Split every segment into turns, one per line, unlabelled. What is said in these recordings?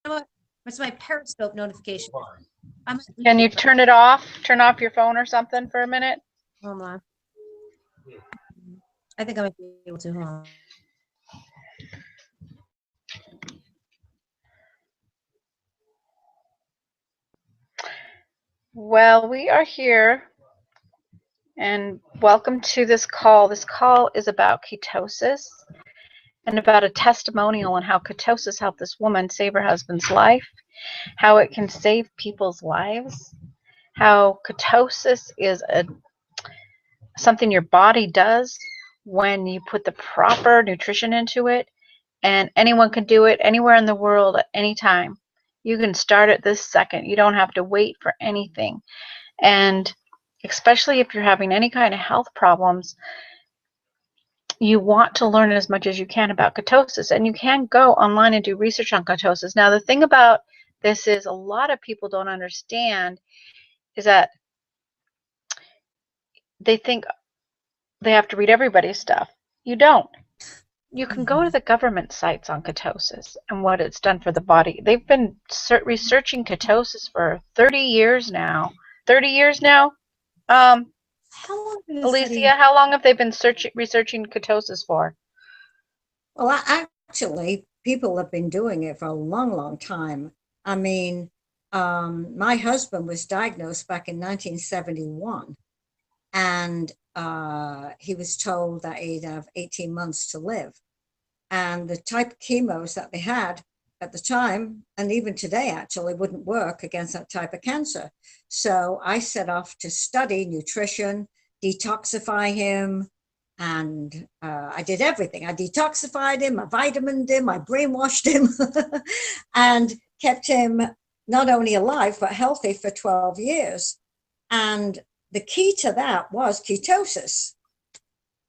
what? It's my Periscope notification.
Can you turn it off? Turn off your phone or something for a minute?
Hold on. I think I might be able to. Hold on.
Well, we are here, and welcome to this call. This call is about ketosis and about a testimonial on how ketosis helped this woman save her husband's life, how it can save people's lives, how ketosis is something your body does when you put the proper nutrition into it, and anyone can do it anywhere in the world at any time. You can start it this second. You don't have to wait for anything. And especially if you're having any kind of health problems, you want to learn as much as you can about ketosis. And you can go online and do research on ketosis. Now, the thing about this is a lot of people don't understand is that they think they have to read everybody's stuff. You don't. You can go to the government sites on ketosis and what it's done for the body. They've been researching ketosis for 30 years now. 30 years now?
How long
Alicia, how long have they been researching ketosis for?
Well, actually, people have been doing it for a long, long time. I mean, my husband was diagnosed back in 1971, and he was told that he'd have 18 months to live. And the type of chemos that they had at the time, and even today actually, wouldn't work against that type of cancer. So I set off to study nutrition, detoxify him, and I did everything. I detoxified him, I vitamined him, I brainwashed him, and kept him not only alive, but healthy for 12 years. And the key to that was ketosis,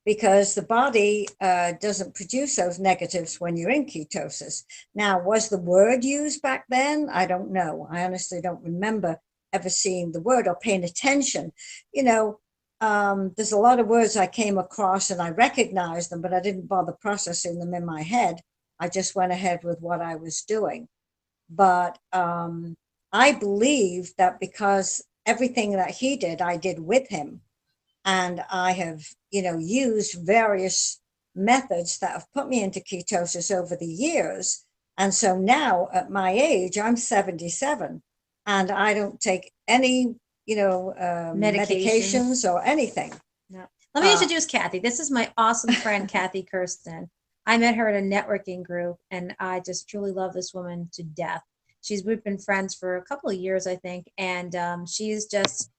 because the body doesn't produce those negatives when you're in ketosis. Now, was the word used back then? I don't know. I honestly don't remember ever seeing the word or paying attention. You know, there's a lot of words I came across and I recognized them, but I didn't bother processing them in my head. I just went ahead with what I was doing. But I believe that because everything that he did, I did with him. And I have, used various methods that have put me into ketosis over the years. And so now at my age, I'm 77, and I don't take any, medications or anything.
No. Let me introduce Kathy. This is my awesome friend, Kathy Kirsten. I met her at a networking group, and I just truly love this woman to death. We've been friends for a couple of years, I think, and she's just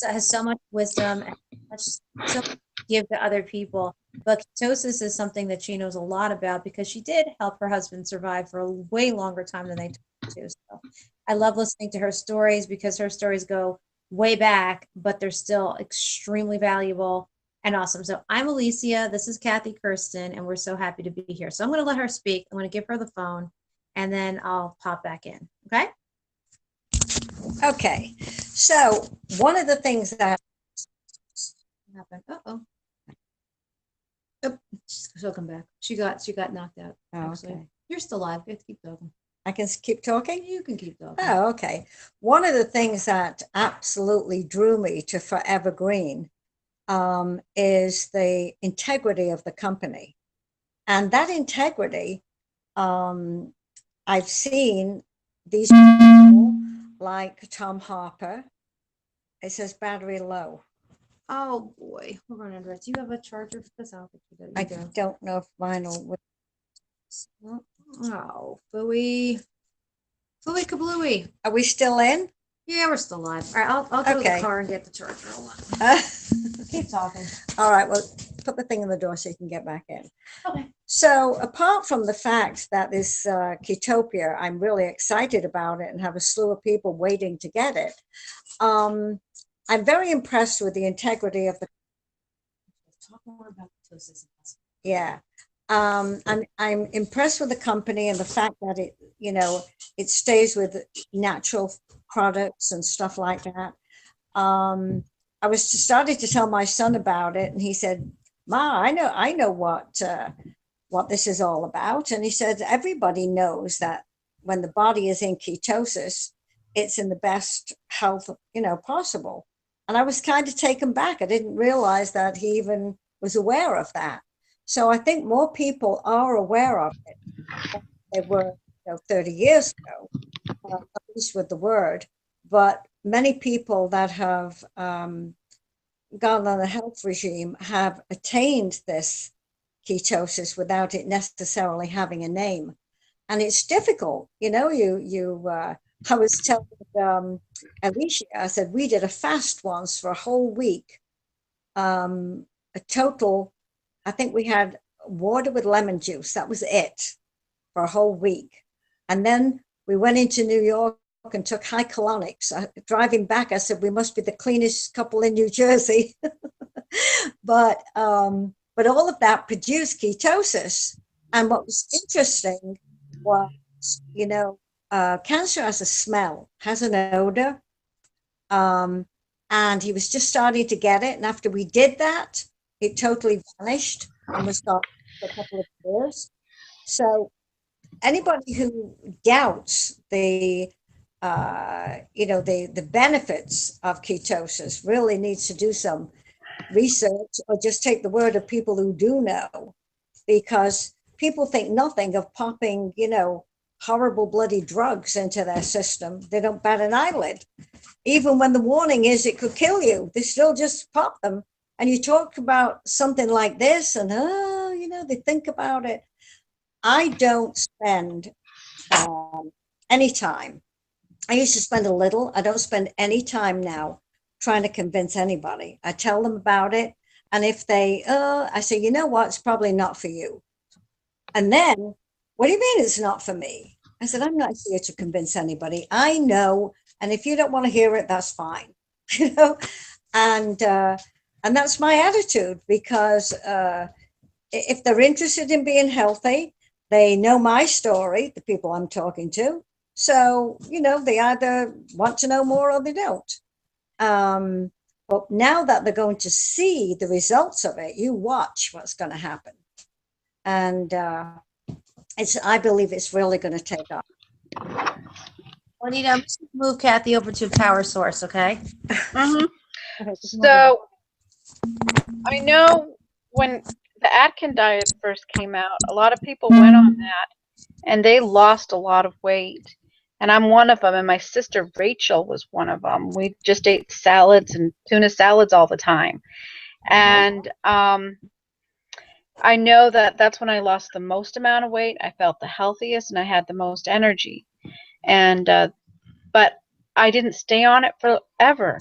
has so much wisdom and so much to give to other people. But ketosis is something that she knows a lot about because she did help her husband survive for a way longer time than they told her to. So I love listening to her stories because her stories go way back, but they're still extremely valuable and awesome. So I'm Alicia. This is Kathy Kirsten, and we're so happy to be here. So I'm going to let her speak. I'm going to give her the phone, and then I'll pop back in. Okay?
Okay. So one of the things that
happened. Oh, she'll come back. She got knocked out.
Oh, okay.
You're still alive. You have to keep talking.
I can keep talking?
You can keep talking.
Oh, okay. One of the things that absolutely drew me to Forever Green is the integrity of the company. And that integrity, I've seen these people like Tom Harper. It says battery low.
Oh boy, hold on, Andrea. Do you have a charger for this?
I don't know if mine will.
Oh, Fooey kablooey.
Are we still in?
Yeah, we're still live. All right, I'll go to the car and get the charger. Hold on. Keep talking.
All right, well, put the thing in the door so you can get back in.
Okay.
So apart from the fact that this Ketopia, I'm really excited about it and have a slew of people waiting to get it. I'm very impressed with the integrity of the.
Talk more about ketosis.
Yeah. I'm impressed with the company and the fact that it stays with natural products and stuff like that. I was starting to tell my son about it, and he said, "Ma, I know what this is all about." And he said, "Everybody knows that when the body is in ketosis, it's in the best health, possible. And I was kind of taken back. I didn't realize that he even was aware of that. So I think more people are aware of it than they were 30 years ago, at least with the word. But many people that have gone on a health regime have attained this ketosis without it necessarily having a name. And it's difficult, I was telling Alicia, I said, we did a fast once for a whole week. A total, I think we had water with lemon juice. That was it for a whole week. And then we went into New York and took high colonics. Driving back, I said, we must be the cleanest couple in New Jersey. But all of that produced ketosis. And what was interesting was, cancer has a smell, has an odor. And he was just starting to get it. And after we did that, it totally vanished and was gone for a couple of years. So anybody who doubts the benefits of ketosis really needs to do some research, or just take the word of people who do know, because people think nothing of popping, horrible bloody drugs into their system. They don't bat an eyelid. Even when the warning is it could kill you, they still just pop them. And you talk about something like this and, they think about it. I don't spend any time. I used to spend a little. I don't spend any time now trying to convince anybody. I tell them about it. And if they, I say, you know what, it's probably not for you. And then, what do you mean it's not for me? I said, I'm not here to convince anybody. I know. And if you don't want to hear it, that's fine. And that's my attitude, because if they're interested in being healthy, they know my story, the people I'm talking to. So, they either want to know more or they don't. But now that they're going to see the results of it, you watch what's going to happen. And I believe it's really going to take off.
Well, I'm just going to move Kathy over to power source, okay?
Mm-hmm. So I know when the Atkins diet first came out, a lot of people went on that and they lost a lot of weight. And I'm one of them, and my sister Rachel was one of them. We just ate salads and tuna salads all the time. And I know that that's when I lost the most amount of weight. I felt the healthiest and I had the most energy. And but I didn't stay on it forever,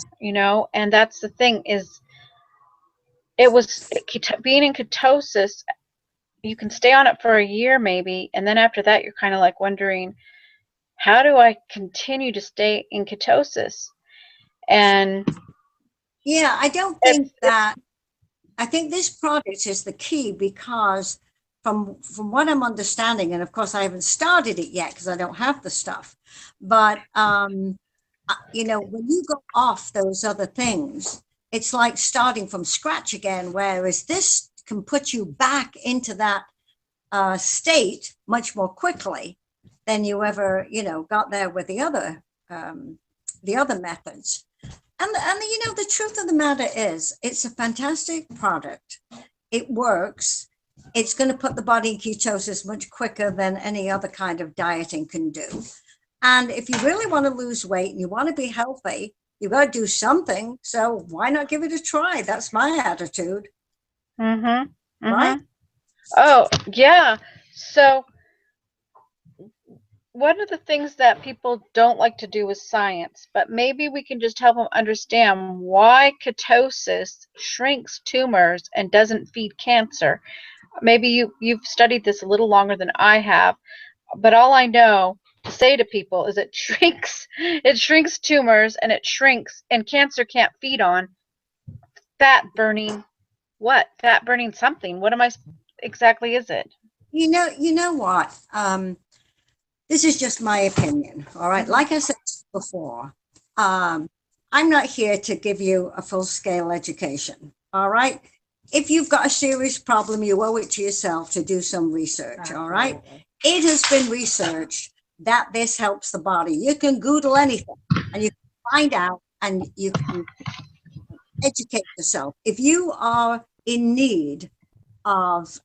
and that's the thing, is it was being in ketosis. You can stay on it for a year maybe, and then after that you're kind of like wondering, how do I continue to stay in ketosis? And
yeah, I don't think that. I think this product is the key, because from what I'm understanding, and of course I haven't started it yet because I don't have the stuff, but when you go off those other things, it's like starting from scratch again, whereas this can put you back into that state much more quickly than you ever got there with the other methods. And the truth of the matter is, it's a fantastic product. It works. It's going to put the body in ketosis much quicker than any other kind of dieting can do. And if you really want to lose weight and you want to be healthy, you got to do something. So why not give it a try? That's my attitude.
Mm-hmm. Mm-hmm.
Right?
Oh, yeah. So one of the things that people don't like to do is science, but maybe we can just help them understand why ketosis shrinks tumors and doesn't feed cancer. Maybe you've studied this a little longer than I have, but all I know to say to people is it shrinks tumors, and cancer can't feed on fat burning something. What exactly is it?
You know what? This is just my opinion, all right? Like I said before, I'm not here to give you a full-scale education, all right? If you've got a serious problem, you owe it to yourself to do some research, all right? It has been researched that this helps the body. You can Google anything and you can find out, and you can educate yourself. If you are in need of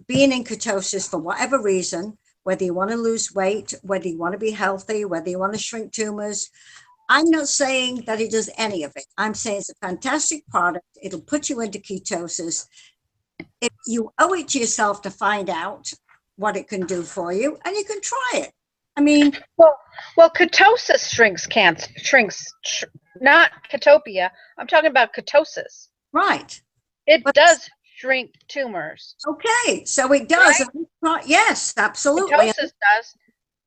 being in ketosis for whatever reason, whether you want to lose weight, whether you want to be healthy, whether you want to shrink tumors, I'm not saying that it does any of it. I'm saying it's a fantastic product. It'll put you into ketosis. If you owe it to yourself to find out what it can do for you, and you can try it. I mean,
well, ketosis not ketopia. I'm talking about ketosis.
right.
It
But
does shrink tumors.
okay, so it does.
Right?
Yes, absolutely.
Ketosis does.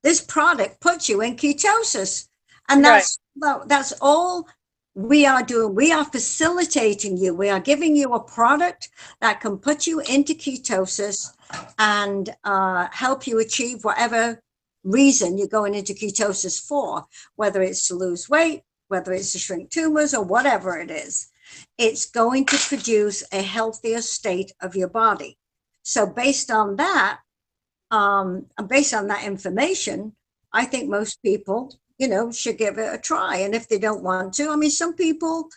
This product puts you in ketosis, and that's all we are doing. We are facilitating you. We are giving you a product that can put you into ketosis and help you achieve whatever reason you're going into ketosis for, whether it's to lose weight, whether it's to shrink tumors, or whatever it is. It's going to produce a healthier state of your body. So based on that information, I think most people, should give it a try. And if they don't want to, I mean, some people,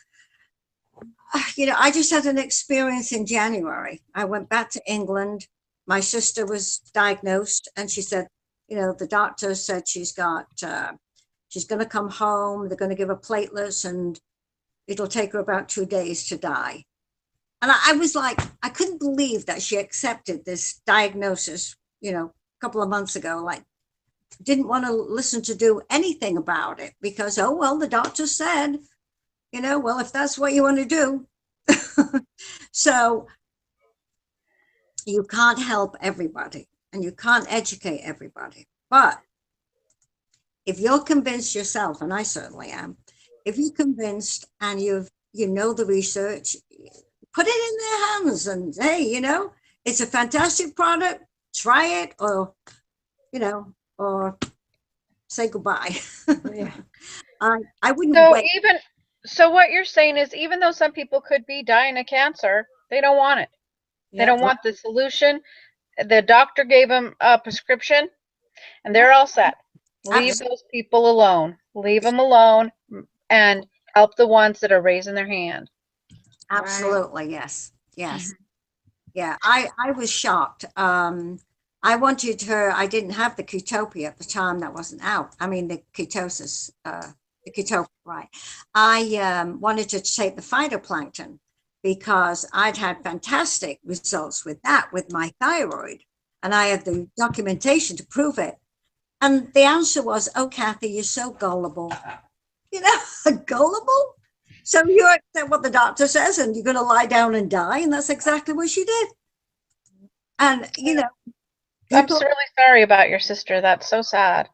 I just had an experience in January. I went back to England. My sister was diagnosed, and she said, the doctor said she's going to come home. They're going to give her platelets, and it'll take her about 2 days to die. And I was like, I couldn't believe that she accepted this diagnosis, a couple of months ago, like didn't want to listen to do anything about it because, oh, well, the doctor said, well, if that's what you want to do. So you can't help everybody and you can't educate everybody. But if you're convinced yourself, and I certainly am, if you're convinced and you know the research, put it in their hands and, hey, it's a fantastic product. Try it, or say goodbye.
Yeah.
I wouldn't wait.
So what you're saying is, even though some people could be dying of cancer, they don't want it. They don't want the solution. The doctor gave them a prescription, and they're all set. Leave those people alone. Leave them alone, and help the ones that are raising their hand.
Absolutely, yes. Yeah, I was shocked. I wanted her, I didn't have the Ketopia at the time, that wasn't out. I mean, the ketosis, the Ketopia, right. I wanted to take the phytoplankton because I'd had fantastic results with that, with my thyroid. And I had the documentation to prove it. And the answer was, oh, Kathy, you're so gullible. Gullible? So you accept what the doctor says and you're going to lie down and die. And that's exactly what she did. And,
I'm really sorry about your sister. That's so sad.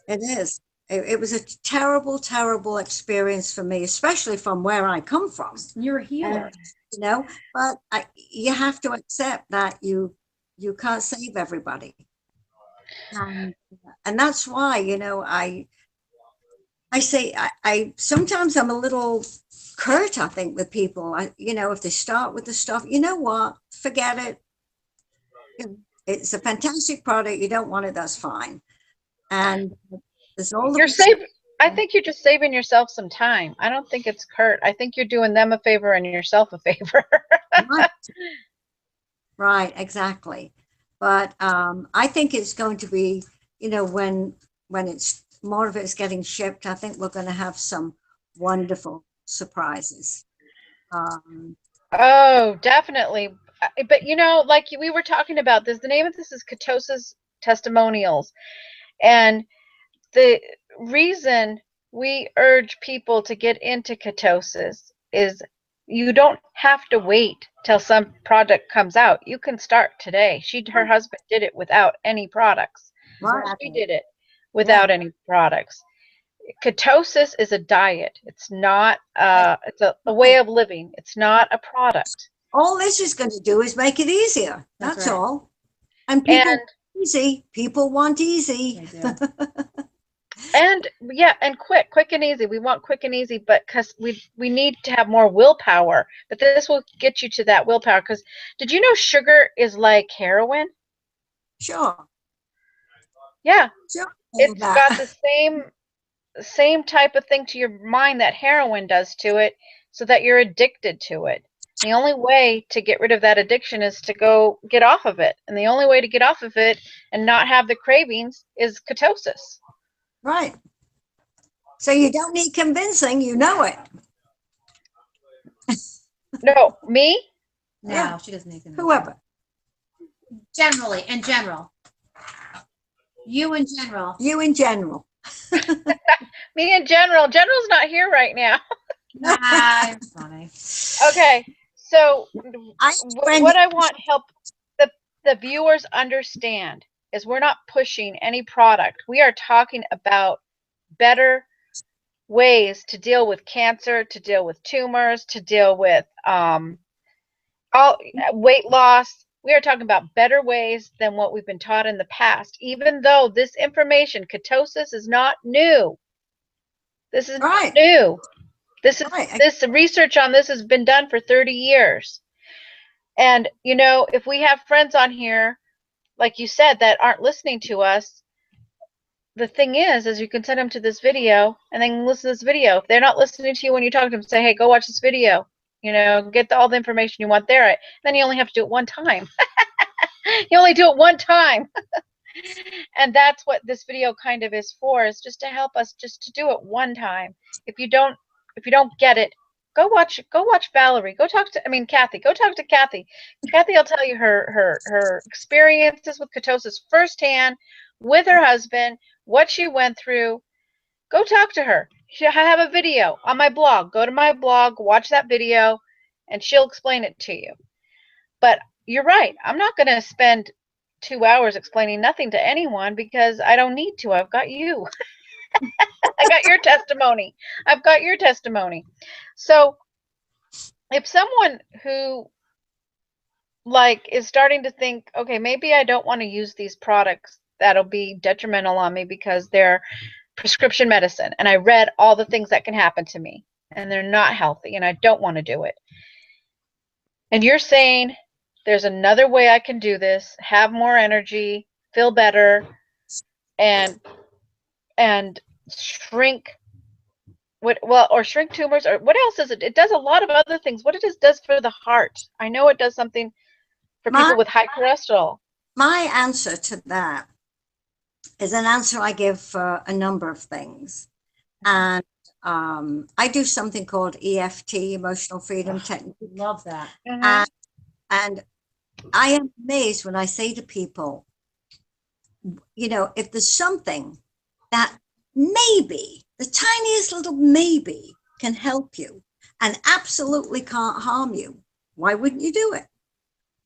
It is. It was a terrible, terrible experience for me, especially from where I come from.
You're a healer.
But you have to accept that you can't save everybody. And that's why, I say, I sometimes I'm a little curt, I think, with people. If they start with the stuff, you know what, forget it. It's a fantastic product. You don't want it, that's fine. And there's all
I think you're just saving yourself some time. I don't think it's curt. I think you're doing them a favor and yourself a favor.
Right, exactly. But I think it's going to be, when it's more of it's getting shipped, I think we're going to have some wonderful surprises.
Oh, definitely. But like we were talking about this, the name of this is Ketosis Testimonials. And the reason we urge people to get into ketosis is you don't have to wait till some product comes out. You can start today. Her husband did it without any products. She did it without any products. Ketosis is a diet. It's not it's a way of living. It's not a product.
All this is going to do is make it easier. That's all. And people want easy.
And quick and easy. We want quick and easy, but because we need to have more willpower. But this will get you to that willpower. Because did you know sugar is like heroin?
Sure.
Yeah.
Sure.
it's got the same type of thing to your mind that heroin does to it, so that you're addicted to it. The only way to get rid of that addiction is to go get off of it. And the only way to get off of it and not have the cravings is ketosis.
Right. So you don't need convincing, you know it.
No, me?
No,
Yeah.
she doesn't need to.
Whoever.
Generally, in general. You in general.
You in general.
Me in general. General's not here right now.
Nah, you're funny.
Okay, so
friend-
what I want help the viewers understand is we're not pushing any product. We are talking about better ways to deal with cancer, to deal with tumors, to deal with all weight loss. We are talking about better ways than what we've been taught in the past, even though this information, ketosis, is not new. This is
Right.
not new. This is
Right.
this research on this has been done for 30 years. And you know, if we have friends on here, like you said, that aren't listening to us, the thing is you can send them to this video and then listen to this video. If they're not listening to you when you talk to them, say, hey, go watch this video. You know, get all the information you want there. Then you only have to do it one time. You only do it one time. And that's what this video kind of is for, is just to help us just to do it one time. If you don't get it, go watch Valerie. Go talk to Kathy. Go talk to Kathy. Kathy will tell you her experiences with ketosis firsthand, with her husband, what she went through. Go talk to her. I have a video on my blog. Go to my blog, watch that video, and she'll explain it to you. But you're right. I'm not going to spend 2 hours explaining nothing to anyone, because I don't need to. I've got you. I got your testimony. I've got your testimony. So if someone who is starting to think, okay, maybe I don't want to use these products that'll be detrimental on me because they're prescription medicine, and I read all the things that can happen to me, and they're not healthy, and I don't want to do it. And you're saying there's another way I can do this, have more energy, feel better, and shrink shrink tumors, or what else does it? It does a lot of other things. What it does for the heart. I know it does something for people with high cholesterol.
My answer to that is an answer I give for a number of things. And I do something called EFT, Emotional Freedom Technique.
Love that.
And I am amazed when I say to people, you know, if there's something that maybe, the tiniest little maybe, can help you and absolutely can't harm you, why wouldn't you do it?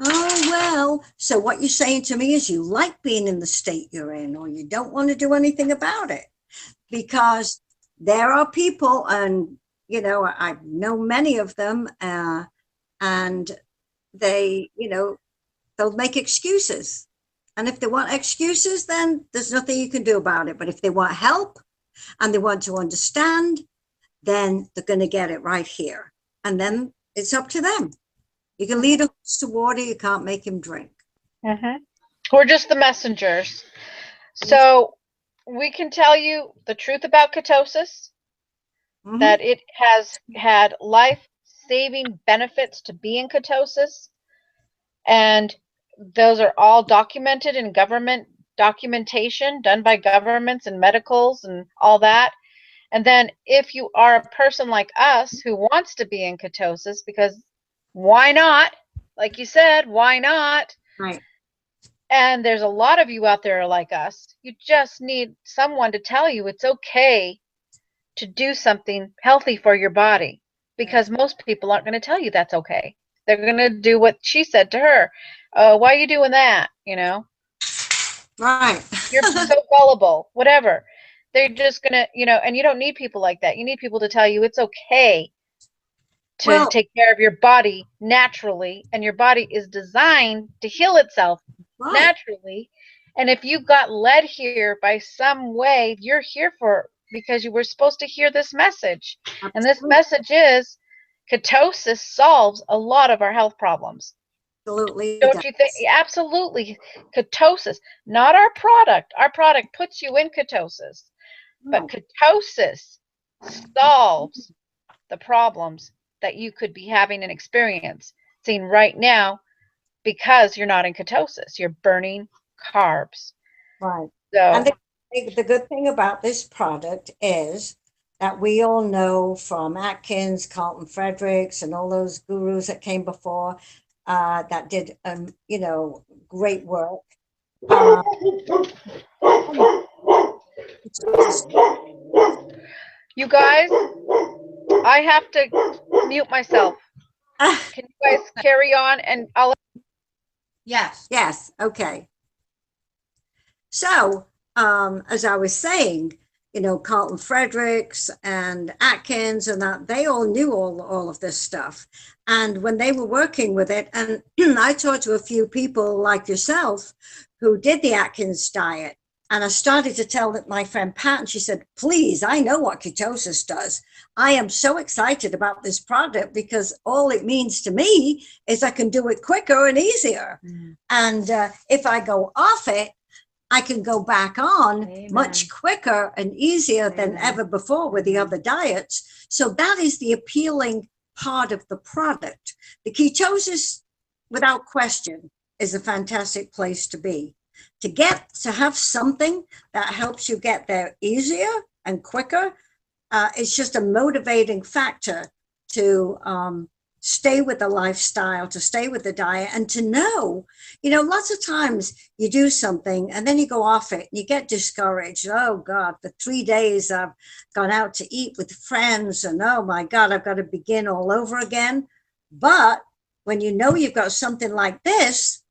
Oh, well, so what you're saying to me is you like being in the state you're in, or you don't want to do anything about it. Because there are people, and, you know, I know many of them, and they, you know, they'll make excuses. And if they want excuses, then there's nothing you can do about it. But if they want help and they want to understand, then they're going to get it right here. And then it's up to them. You can lead a horse to water, you can't make him drink.
We're just the messengers. So we can tell you the truth about ketosis, that it has had life-saving benefits to be in ketosis. And those are all documented in government documentation done by governments and medicals and all that. And then if you are a person like us who wants to be in ketosis, because why not? Like you said, why not?
Right.
And there's a lot of you out there like us. You just need someone to tell you it's okay to do something healthy for your body, because most people aren't going to tell you that's okay. They're going to do what she said to her. Why are you doing that? You know?
Right.
You're so gullible, whatever. They're just going to, you know, and you don't need people like that. You need people to tell you it's okay to take care of your body naturally, and your body is designed to heal itself naturally. And if you got led here by some way, you're here because you were supposed to hear this message. And this message is ketosis solves a lot of our health problems.
absolutely
Don't
does.
you think? Absolutely. Ketosis, not our product. Our product puts you in ketosis, but ketosis solves the problems that you could be having and experiencing right now because you're not in ketosis. You're burning carbs.
Right.
So,
And the good thing about this product is that we all know from Atkins, Carlton Fredericks, and all those gurus that came before that did, great work. Uh,
you guys, I have to mute myself. Can you guys carry on? And I'll.
Yes.
yes. Okay. So, as I was saying, Carlton Fredericks and Atkins and that, they all knew all of this stuff. And when they were working with it, and I talked to a few people like yourself who did the Atkins diet. And I started to tell my friend Pat, and she said, please, I know what ketosis does. I am so excited about this product because all it means to me is I can do it quicker and easier. Mm. And if I go off it, I can go back on Amen. Much quicker and easier Amen. Than ever before with the other diets. So that is the appealing part of the product. The ketosis, without question, is a fantastic place to be. To have something that helps you get there easier and quicker, it's just a motivating factor to stay with the lifestyle, to stay with the diet, and to know, lots of times you do something and then you go off it and you get discouraged. Oh God, for 3 days I've gone out to eat with friends and oh my God, I've got to begin all over again. But when you know you've got something like this,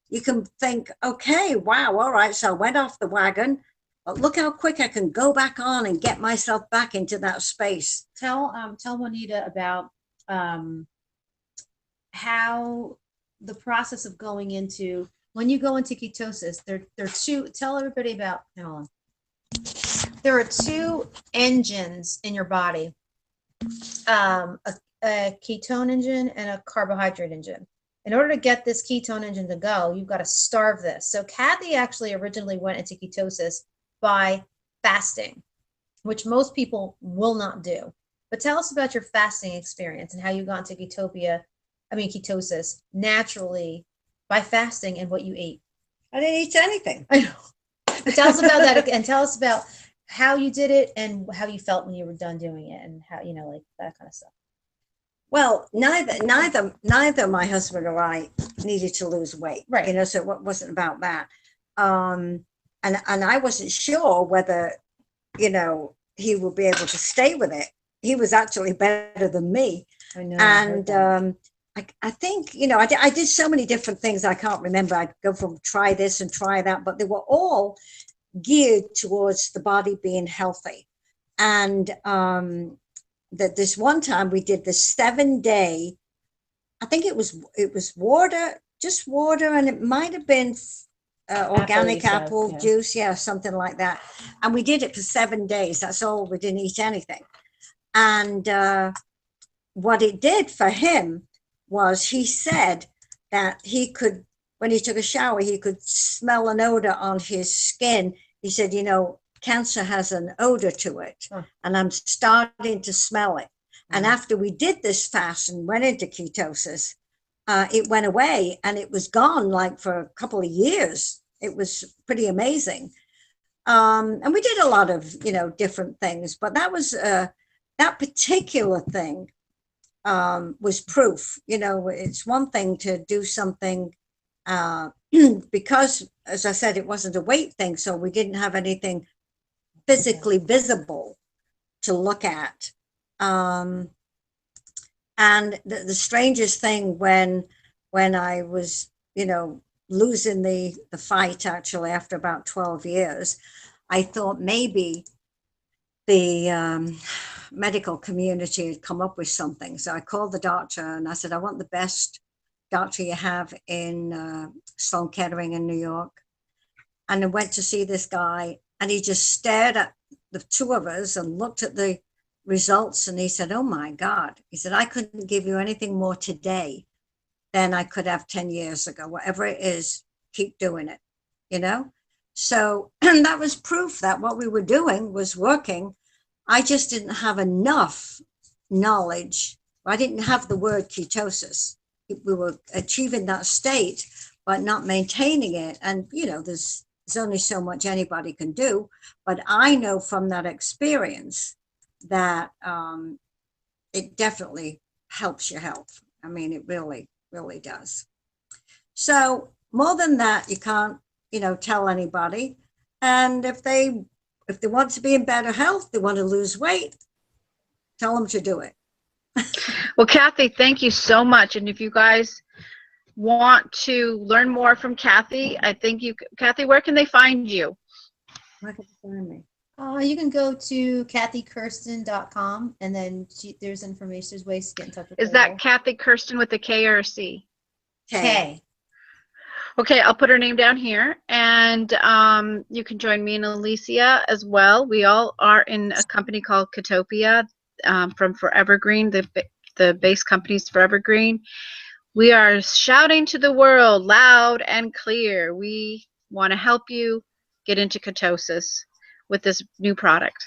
you can think, okay, wow, all right, so I went off the wagon, but look how quick I can go back on and get myself back into that space.
Tell Juanita about how the process of going into, when you go into ketosis, tell everybody about, there are two engines in your body, a ketone engine and a carbohydrate engine. In order to get this ketone engine to go, you've got to starve this. So Kathy actually originally went into ketosis by fasting, which most people will not do. But tell us about your fasting experience and how you got into ketosis naturally by fasting and what you ate.
I didn't eat anything.
I know. But tell us about that and tell us about how you did it and how you felt when you were done doing it and how, like that kind of stuff.
Well, neither my husband or I needed to lose weight, right? So it wasn't about that. And I wasn't sure whether, he would be able to stay with it. He was actually better than me. I know. And I think, I did so many different things. I can't remember. I'd go from try this and try that, but they were all geared towards the body being healthy. And that this one time we did the 7-day, I think it was water, just water, and it might have been organic apple juice, something like that. And we did it for 7 days. That's all. We didn't eat anything. And what it did for him was he said that he could, when he took a shower, he could smell an odor on his skin. He said, cancer has an odor to it, and I'm starting to smell it. And after we did this fast and went into ketosis, it went away and it was gone like for a couple of years. It was pretty amazing. And we did a lot of, different things, but that was that particular thing was proof. It's one thing to do something because, as I said, it wasn't a weight thing, so we didn't have anything physically visible to look at. And the strangest thing when I was, losing the fight, actually, after about 12 years, I thought maybe the medical community had come up with something. So I called the doctor and I said, I want the best doctor you have in Sloan Kettering in New York. And I went to see this guy, and he just stared at the two of us and looked at the results, and he said, oh my God. He said, I couldn't give you anything more today than I could have 10 years ago. Whatever it is, keep doing it, you know? So that was proof that what we were doing was working. I just didn't have enough knowledge. I didn't have the word ketosis. We were achieving that state, but not maintaining it. And, you know, there's only so much anybody can do. But I know from that experience that it definitely helps your health. I mean, it really, really does. So more than that, you can't, you know, tell anybody. And if they want to be in better health, they want to lose weight, tell them to do it.
Well, Kathy, thank you so much. And if you guys want to learn more from Kathy, I think Kathy, where can they find you?
Where can they find me?
You can go to KathyKirsten.com, and then there's information. There's ways to get in touch with her.
Is that Kathy Kirsten with a K or a C?
K.
Okay, I'll put her name down here, and you can join me and Alicia as well. We all are in a company called Ketopia from Forever Green, the base company's Forever Green. We are shouting to the world loud and clear. We want to help you get into ketosis with this new product,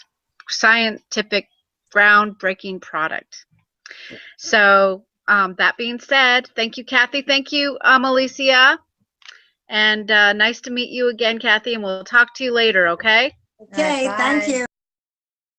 scientific, groundbreaking product. So that being said, thank you, Kathy. Thank you, Alicia. And nice to meet you again, Kathy, and we'll talk to you later, okay?
Okay, thank you.